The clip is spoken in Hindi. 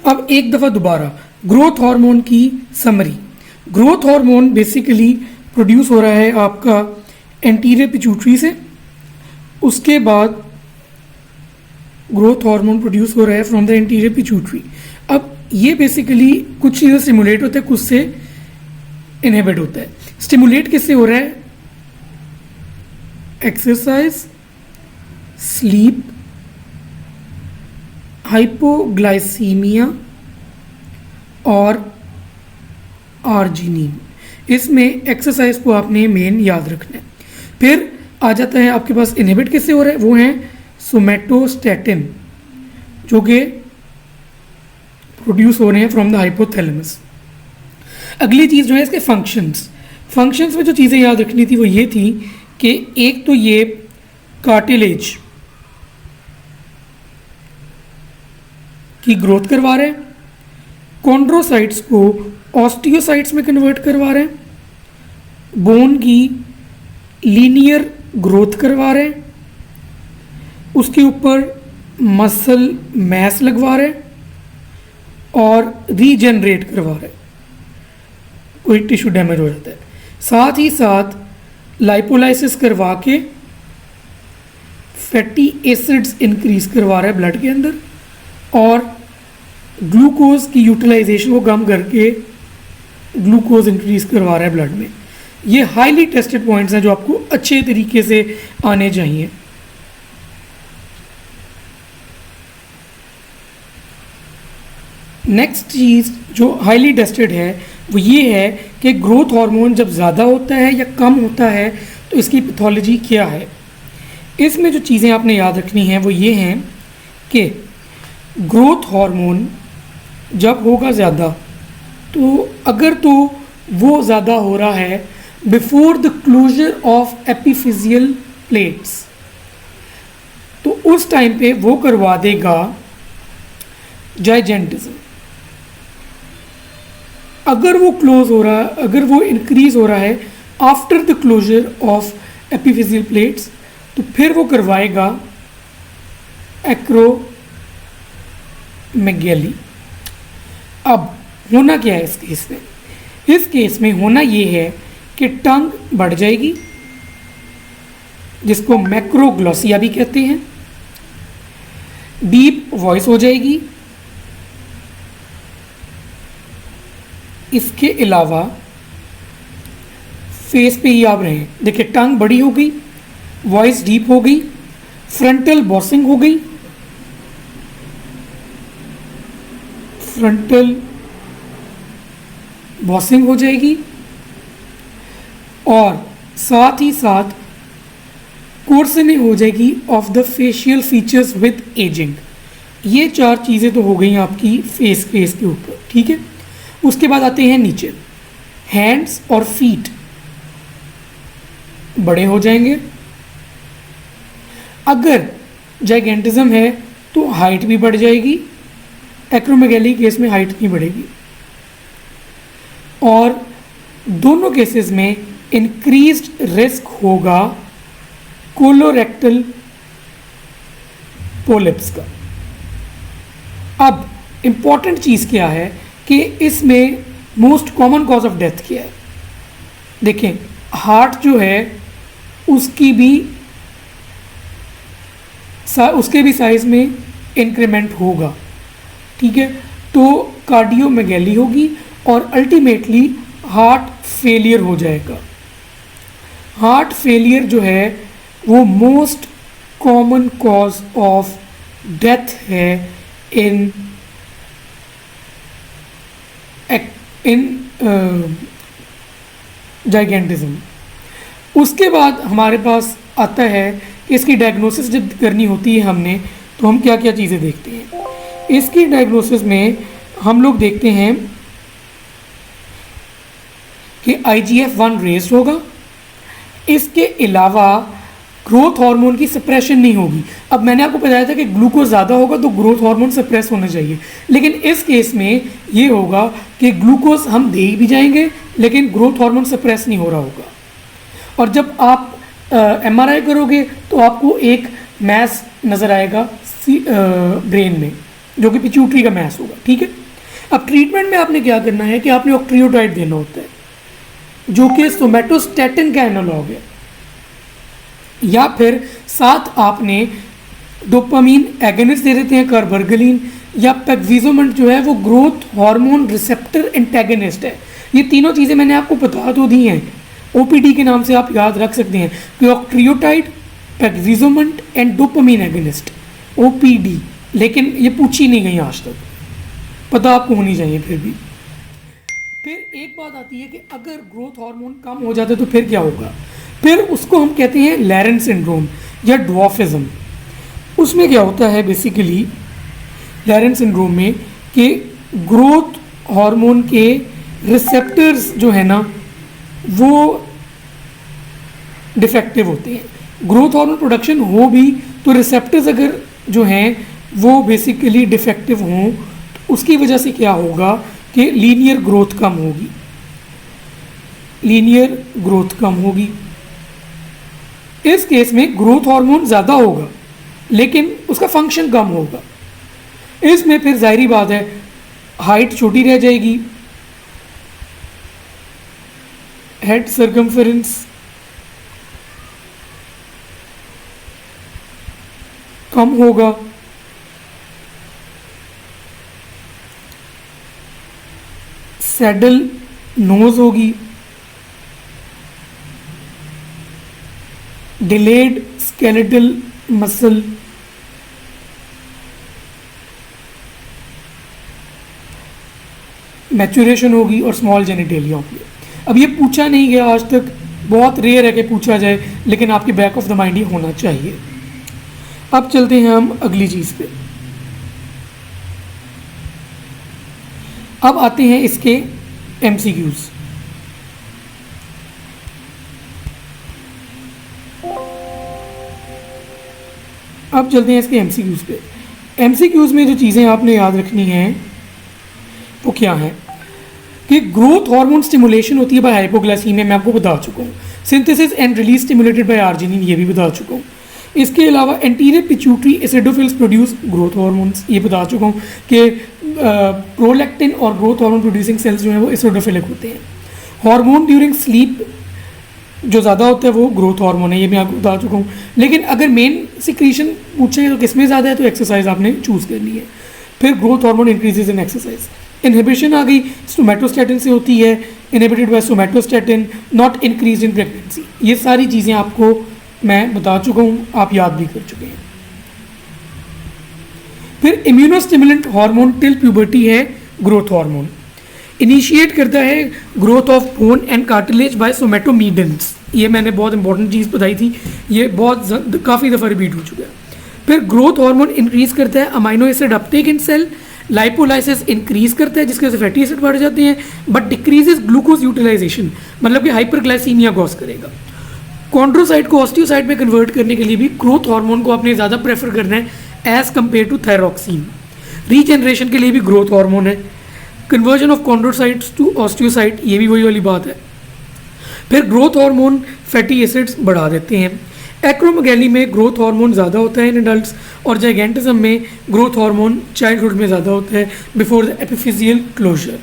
अब एक दफ़ा दोबारा ग्रोथ हार्मोन की summary. Growth hormone basically produce हो रहा है आपका एंटीरियर पिट्यूटरी से। उसके बाद ग्रोथ हार्मोन प्रोड्यूस हो रहा है फ्रॉम द एंटीरियर पिट्यूटरी। अब ये बेसिकली कुछ चीज़ें स्टिमुलेट होता है, कुछ से इनहिबिट होता है। स्टिमुलेट किससे हो रहा है? एक्सरसाइज, स्लीप, हाइपोग्लाइसीमिया और आर्जिनिन। इसमें एक्सरसाइज को आपने मेन याद रखना है। फिर आ जाता है आपके पास इनहिबिट किससे हो रहा है, वो हैं सोमेटोस्टैटिन, जो कि प्रोड्यूस हो रहे हैं फ्रॉम द हाइपोथैलेमस। अगली चीज़ जो है इसके फंक्शंस में जो चीज़ें याद रखनी थी वो ये थी कि एक तो ये कार्टिलेज की ग्रोथ करवा रहे हैं, कॉन्ड्रोसाइट्स को ऑस्टियोसाइट्स में कन्वर्ट करवा रहे हैं, बोन की लीनियर ग्रोथ करवा रहे हैं, उसके ऊपर मसल मैस लगवा रहे हैं और रीजनरेट करवा रहे हैं कोई टिश्यू डैमेज हो जाता है। साथ ही साथ लाइपोलाइसिस करवा के फैटी एसिड्स इंक्रीज करवा रहा है ब्लड के अंदर और ग्लूकोज की यूटिलाइजेशन को कम करके ग्लूकोज इंक्रीज करवा रहा है ब्लड में। ये हाईली टेस्टेड पॉइंट्स हैं जो आपको अच्छे तरीके से आने चाहिए। नेक्स्ट चीज़ जो हाईली टेस्टेड है वो ये है कि ग्रोथ हार्मोन जब ज़्यादा होता है या कम होता है तो इसकी पैथोलॉजी क्या है। इसमें जो चीज़ें आपने याद रखनी हैं वो ये हैं कि ग्रोथ हार्मोन जब होगा ज़्यादा तो अगर तो वो ज़्यादा हो रहा है before the closure of epiphyseal plates, तो उस टाइम पे वो करवा देगा जाइजेंटिज्म। अगर वो क्लोज हो रहा है, अगर वो इंक्रीज हो रहा है after the closure of epiphyseal plates, तो फिर वो करवाएगा एक्रोमेगैली। अब होना क्या है इस केस में? इस केस में होना ये है कि टंग बढ़ जाएगी, जिसको मैक्रोग्लॉसिया भी कहते हैं, डीप वॉइस हो जाएगी। इसके अलावा फेस पे ही आप रहें, देखिए टंग बड़ी हो गई, वॉइस डीप हो गई, फ्रंटल बॉसिंग हो गई, फ्रंटल बॉसिंग हो जाएगी और साथ ही साथ कोर्सनिंग हो जाएगी of the facial features with ageing. ये चार चीज़ें तो हो गई आपकी फेस के ऊपर, ठीक है। उसके बाद आते हैं नीचे, हैंड्स और फीट बड़े हो जाएंगे। अगर जाइगेंटिज्म है तो हाइट भी बढ़ जाएगी, एक्रोमेगैली केस में हाइट नहीं बढ़ेगी। और दोनों केसेस में इंक्रीज्ड रिस्क होगा कोलोरेक्टल पोलिप्स का। अब इंपॉर्टेंट चीज़ क्या है कि इसमें most common cause of death क्या है? देखें, हार्ट जो है उसके भी साइज में इंक्रीमेंट होगा, ठीक है। तो कार्डियोमेगैली होगी और अल्टीमेटली हार्ट फेलियर हो जाएगा। हार्ट फेलियर जो है वो most common cause of death है इन जाइगेंटिज्म। उसके बाद हमारे पास आता है कि इसकी डायग्नोसिस जब करनी होती है हमने, तो हम क्या क्या चीज़ें देखते हैं। इसकी डायग्नोसिस में हम लोग देखते हैं कि IGF-1 रेज होगा। इसके अलावा ग्रोथ हार्मोन की सप्रेशन नहीं होगी। अब मैंने आपको बताया था कि ग्लूकोज ज़्यादा होगा तो ग्रोथ हार्मोन सप्रेस होना चाहिए, लेकिन इस केस में ये होगा कि ग्लूकोज हम दे भी जाएंगे लेकिन ग्रोथ हार्मोन सप्रेस नहीं हो रहा होगा। और जब आप MRI करोगे तो आपको एक मैस नज़र आएगा ब्रेन में, जो कि पिट्यूटरी का मैस होगा, ठीक है। अब ट्रीटमेंट में आपने क्या करना है कि आपने ऑक्ट्रियोटाइड देना होता है जो कि सोमेटोस्टैटिन का एनालॉग है, या फिर साथ आपने डोपामीन एगोनिस्ट दे देते हैं कार्बरगलिन, या पेक्विजोमेंट जो है वो ग्रोथ हार्मोन रिसेप्टर एंटेगोनिस्ट है। ये तीनों चीज़ें मैंने आपको बता तो दी हैं, ओपीडी के नाम से आप याद रख सकते हैं कि octreotide, pegvisomant and dopamine agonist, OPD. लेकिन ये पूछी नहीं गई आज तक, पता आपको होनी चाहिए फिर भी। फिर एक बात आती है कि अगर ग्रोथ हार्मोन कम हो जाता है तो फिर क्या होगा, फिर उसको हम कहते हैं लैरेन सिंड्रोम या ड्वार्फिज्म। उसमें क्या होता है बेसिकली लैरेन सिंड्रोम में कि ग्रोथ हार्मोन के रिसेप्टर्स जो है ना वो डिफेक्टिव होते हैं। ग्रोथ हार्मोन प्रोडक्शन हो भी तो रिसेप्टर्स अगर जो हैं वो बेसिकली डिफेक्टिव हों तो उसकी वजह से क्या होगा कि लीनियर ग्रोथ कम होगी, लीनियर ग्रोथ कम होगी। इस केस में ग्रोथ हार्मोन ज़्यादा होगा लेकिन उसका फंक्शन कम होगा। इसमें फिर जाहिर बात है हाइट छोटी रह जाएगी, हेड सर्कमफेरेंस कम होगा, सैडल नोज होगी, डिलेड स्केलेटल मसल, मैचुरेशन होगी और स्मॉल जेनिटेलिया होगी। अब ये पूछा नहीं गया आज तक, बहुत रेयर है कि पूछा जाए, लेकिन आपके बैक ऑफ द माइंड ये होना चाहिए। अब चलते हैं हम अगली चीज़ पे। अब आते हैं इसके एमसीक्यूज। अब चलते हैं इसके एमसीक्यूज पे। एमसीक्यूज में जो चीज़ें आपने याद रखनी हैं वो क्या है कि ग्रोथ हार्मोन स्टिमुलेशन होती है बाय हाइपोग्लाइसीमिया, मैं आपको बता चुका हूँ। Synthesis and release stimulated by arginine, ये भी बता चुका हूँ। इसके अलावा anterior pituitary acidophils produce growth hormones, ये बता चुका हूँ कि प्रोलैक्टिन और ग्रोथ हार्मोन प्रोड्यूसिंग सेल्स जो हैं वो एसिडोफिलिक होते हैं। हार्मोन ड्यूरिंग स्लीप जो ज़्यादा होता है वो ग्रोथ हार्मोन है, ये मैं आपको बता चुका हूँ। लेकिन अगर मेन सिक्रीशन पूछे तो किस में ज़्यादा है तो एक्सरसाइज आपने चूज़ करनी है। फिर growth hormone increases in exercise. Inhibition आ गई, सोमैटोस्टैटिन से होती है, inhibited by somatostatin, not increase in pregnancy. ये सारी चीज़ें आपको मैं बता चुका हूँ, आप याद भी कर चुके हैं। फिर इम्यूनोस्टिमुलेंट हार्मोन टिल प्यूबर्टी है ग्रोथ हार्मोन, इनिशिएट करता है growth of bone and cartilage by somatomedins. ये मैंने बहुत इंपॉर्टेंट चीज़ बताई थी, ये बहुत काफ़ी दफ़ा रिपीट हो चुका है। फिर ग्रोथ हार्मोन इंक्रीज करता है अमाइनो एसिड अपटेक इन सेल, लाइपोलाइसिस इंक्रीज करता है जिसकी वजह से फैटी एसिड बढ़ जाते हैं, बट डिक्रीजेज ग्लूकोज यूटिलाइजेशन, मतलब कि हाइपरग्लाइसीमिया कॉज करेगा। कॉन्ड्रोसाइट को ऑस्टियोसाइट में कन्वर्ट करने के लिए भी ग्रोथ हार्मोन को आपने ज़्यादा प्रेफर करना है as compare to thyroxine. Regeneration के लिए भी ग्रोथ हार्मोन है। Conversion of chondrocytes to osteocyte, ये भी वही वाली बात है। फिर ग्रोथ हार्मोन फैटी एसिड्स बढ़ा देते हैं। एक्रोमेगैली में ग्रोथ हार्मोन ज़्यादा होता है इन एडल्ट्स, और जाइगेंटिज्म में ग्रोथ हार्मोन चाइल्डहुड में ज़्यादा होता है बिफोर द एपिफिजियल क्लोजर।